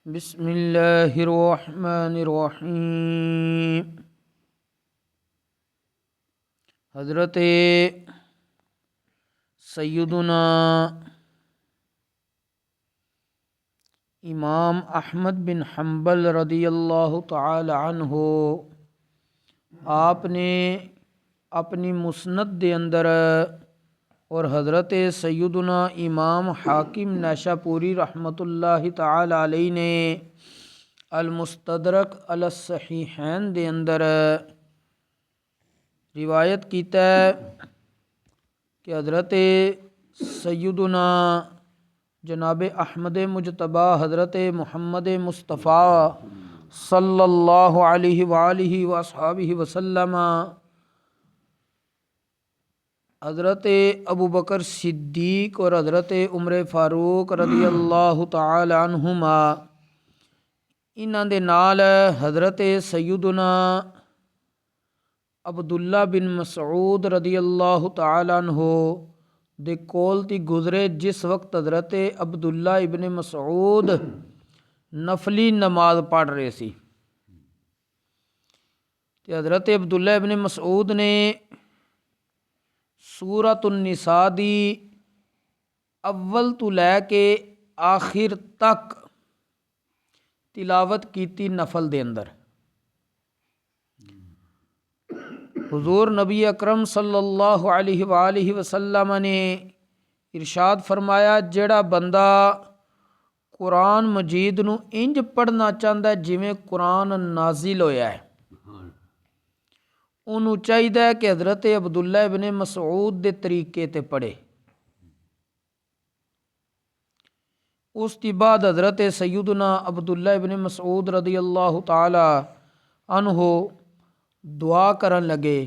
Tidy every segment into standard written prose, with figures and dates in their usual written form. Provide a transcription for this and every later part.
بسم اللہ الرحمن الرحیم۔ حضرت سیدنا امام احمد بن حنبل رضی اللہ تعالی عنہ آپ نے اپنی مسند دے اندر اور حضرت سیدنا امام حاکم نیشاپوری رحمۃ اللہ تعالی علیہ نے المستدرک علی الصحیحین دے اندر روایت کیتا ہے کہ حضرت سیدنا جناب احمد مجتبی حضرت محمد مصطفیٰ صلی اللہ علیہ وآلہ وصحبہ وسلم حضرت ابو بکر صدیق اور حضرت عمر فاروق رضی اللہ تعالی عنہما انہاں دے نال حضرت سیدنا عبداللہ بن مسعود رضی اللہ تعالی عنہ دے کول تی گزرے، جس وقت حضرت عبداللہ ابن مسعود نفلی نماز پڑھ رہے سی تے حضرت عبداللہ ابن مسعود نے سورۃ النساء دی اول تو لے کے آخر تک تلاوت کیتی نفل دے اندر۔ حضور نبی اکرم صلی اللہ علیہ وآلہ وسلم نے ارشاد فرمایا، جڑا بندہ قرآن مجید نو انج پڑھنا چاہتا ہے جویں قرآن نازل ہویا ہے، انہوں چاہیے کہ حضرت عبداللہ ابن مسعود دے طریقے تے پڑھے۔ اس کے بعد حضرت سیدنا عبداللہ ابن مسعود رضی اللہ تعالی عنہ دعا کرن لگے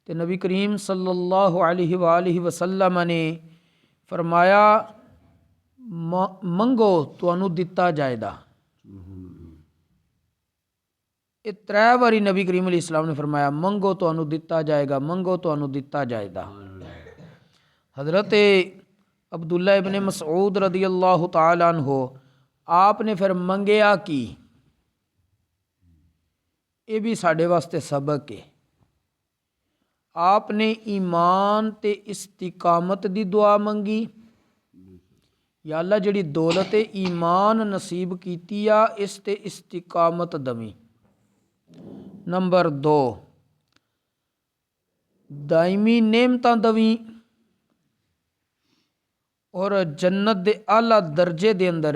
تے نبی کریم صلی اللہ علیہ وآلہ وسلم نے فرمایا، منگو تانوں دتا جائے گا۔ یہ 3 باری نبی کریم علیہ السلام نے فرمایا، منگو تانوں دتا جائے گا، منگو تانوں دتا جائے گا۔ حضرت عبداللہ ابن مسعود رضی اللہ تعالی عنہ آپ نے پھر منگیا کی، یہ بھی ساڈے واسطے سبق ہے۔ آپ نے ایمان تے استقامت دی دعا منگی، یا اللہ جڑی دولت ایمان نصیب کیتی آ اس تے استقامت دمی۔ نمبر 2، دائمی نعمتاں دویں اور جنت دے اعلیٰ درجے دے اندر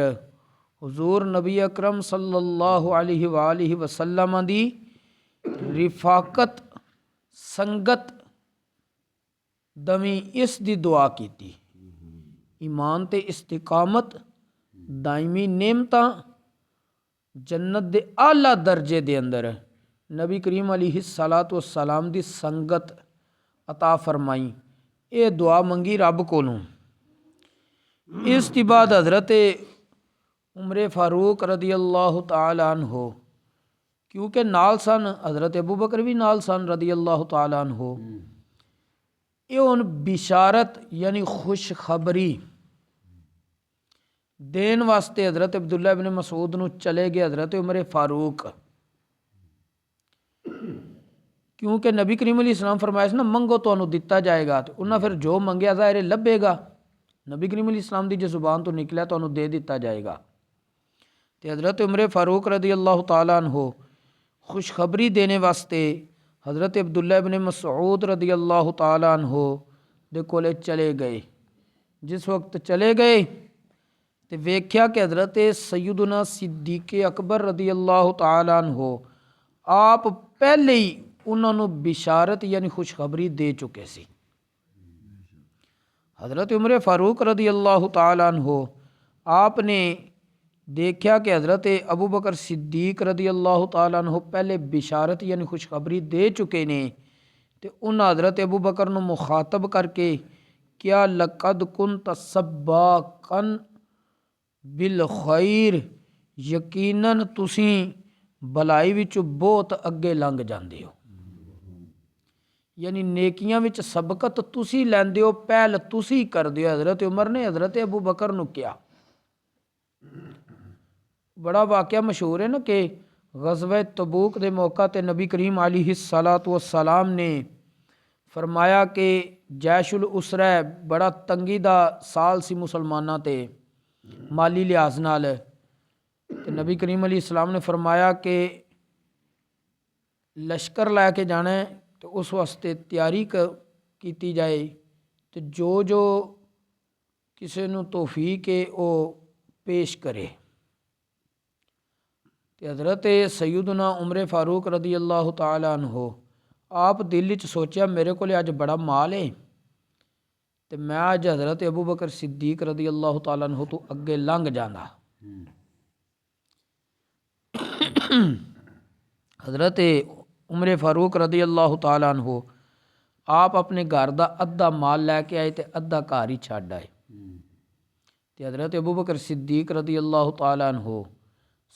حضور نبی اکرم صلی اللہ علیہ وآلہ وسلم دی رفاقت سنگت دویں اس دی دعا کیتی۔ ایمان تے استقامت، دائمی نعمتاں، جنت دے اعلیٰ درجے دے اندر نبی کریم علیہ السلام دی سنگت عطا فرمائی، یہ دعا منگی رب کولوں۔ اس کے بعد حضرت عمر فاروق رضی اللہ تعالی عنہ، کیونکہ نال سن حضرت ابو بکر بھی نال سن رضی اللہ تعالی عنہ، یہ ان بشارت یعنی خوشخبری دین واسطے حضرت عبداللہ ابن مسعود نو چلے گئے حضرت عمر فاروق، کیونکہ نبی کریم علیہ السلام فرمایا نا منگو تانوں دتا جائے گا، تو انہاں پھر جو منگیا ظاہر لبے گا، نبی کریم علیہ السلام دی جو زبان تو نکلیا تانوں دے دتا جائے گا۔ تے حضرت عمر فاروق رضی اللہ تعالی عنہ خوشخبری دینے واسطے حضرت عبداللہ ابن مسعود رضی اللہ تعالی عنہ دے کولے چلے گئے۔ جس وقت چلے گئے تے ویکھیا کہ حضرت سیدنا صدیق اکبر رضی اللہ تعالی عنہ آپ پہلے ہی انہوں نے بشارت یعنی خوشخبری دے چکے سی۔ حضرت عمر فاروق رضی اللہ تعالی عنہ آپ نے دیکھا کہ حضرت ابو بکر صدیق رضی اللہ تعالی عنہ پہلے بشارت یعنی خوشخبری دے چکے نے، تے انہاں حضرت ابو بکر نو مخاطب کر کے کیا لقد کنت سباقا بالخیر، یقیناً تسیں بلائی وچ بہت اگے لنگ جاندے ہو، یعنی نیکیاں وچ سبقت تسی لیندے ہو، پہل تسی کردے ہو۔ حضرت عمر نے حضرت ابو بکر نو کیا، بڑا واقعہ مشہور ہے نا کہ غزوہ تبوک دے موقع تے نبی کریم علیہ الصلاۃ والسلام نے فرمایا کہ جیش الاسرہ بڑا تنگی دا سال سی مسلماناں تے مالی لحاظ نال، تے نبی کریم علیہ السلام نے فرمایا کہ لشکر لے کے جانا ہے تو اس واسطے تیاری کیتی جائے، تو جو کسی نو توفیق ہے وہ پیش کرے۔ تے حضرت سیدنا عمر فاروق رضی اللہ تعالی عنہ آپ دل وچ سوچیا میرے کو اج بڑا مال ہے تے میں اج حضرت ابو بکر صدیق رضی اللہ تعالی عنہ تو اگے لنگھ جانا۔ حضرت عمر فاروق رضی اللہ تعالی عنہ آپ اپنے گھر دا ادھا مال لے کے آئے تے ادھا گھر ہی چھڈ آئے، تے حضرت ابو بکر صدیق رضی اللہ تعالی عنہ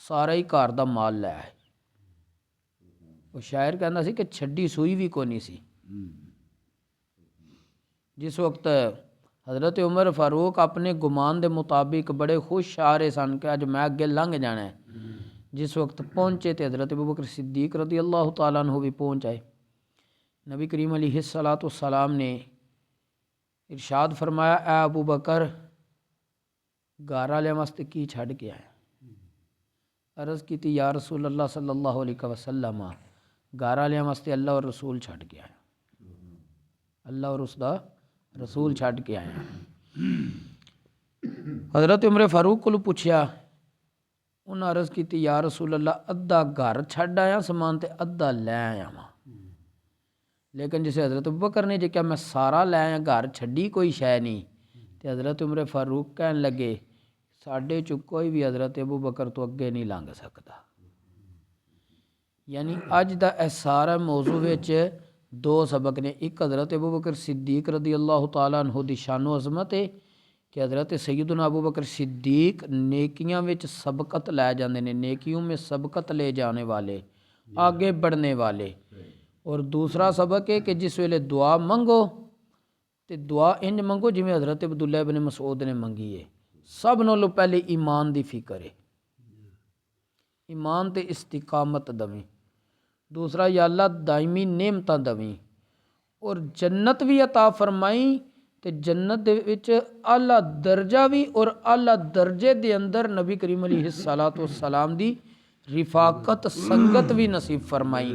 سارا ہی گھر دا مال لے آئے۔ وہ شاعر کہنا سی کہ چھڈی سوئی بھی کونی سی۔ جس وقت حضرت عمر فاروق اپنے گمان دے مطابق بڑے خوش آ رہے سن کہ اج میں اگے لنگھ جانا ہے، جس وقت پہنچے تے حضرت ابو بکر صدیق رضی اللہ تعالیٰ عنہ بھی پہنچ آئے۔ نبی کریم علیہ الصلاۃ والسلام نے ارشاد فرمایا اے ابو بکر گھر والے واسطے کی چھڈ کے آئے؟ عرض کی یا رسول اللہ صلی اللہ علیہ وسلم گھر والے واسطے اللہ اور رسول چھڈ کے آئے، اللہ اور اس دا رسول چھڈ کے آئے۔ حضرت عمر فاروق کو پوچھیا، انہاں عرض کی یا رسول اللہ ادھا گھر چھڈ آیا سامان تے ادھا لے آیا وا، لیکن جسے حضرت ابوبکر نے جے کہ میں سارا لے آیا گھر چھڈی کوئی شے نہیں، تے حضرت عمر فاروق کہن لگے ساڈے چ کوئی بھی حضرت ابوبکر تو اگے نہیں لنگھ سکتا۔ یعنی اج دا اس سارا موضوع وچ دو سبق نے، ایک حضرت ابوبکر صدیق رضی اللہ تعالیٰ عنہ دی شان و عظمت ہے کہ حضرت سیدنا ابوبکر صدیق نیکیاں وچ سبقت لے جاندے نے، نیکیوں میں سبقت لے جانے والے، آگے بڑھنے والے۔ اور دوسرا سبق ہے کہ جس ویلے دعا منگو تے دعا انج منگو جویں حضرت عبداللہ بن مسعود نے منگی ہے، سب نالوں پہلے ایمان دی فکر ہے، ایمان تے استقامت دویں۔ دوسرا یا اللہ دائمی نعمتاں دویں اور جنت بھی عطا فرمائیں، تے جنت دے وچ اعلیٰ درجہ بھی اور اعلیٰ درجے دے اندر نبی کریم علیہ الصلاۃ والسلام دی رفاقت سنگت بھی نصیب فرمائیں۔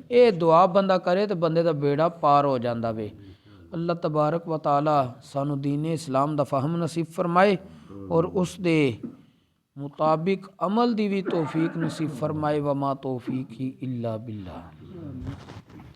اے دعا بندہ کرے تے بندے دا بیڑا پار ہو جاندا وے۔ اللہ تبارک و تعالی سانو دین اسلام دا فہم نصیب فرمائے اور اس دے مطابق عمل دی بھی توفیق نصیب فرمائے، وما توفیقی الا باللہ۔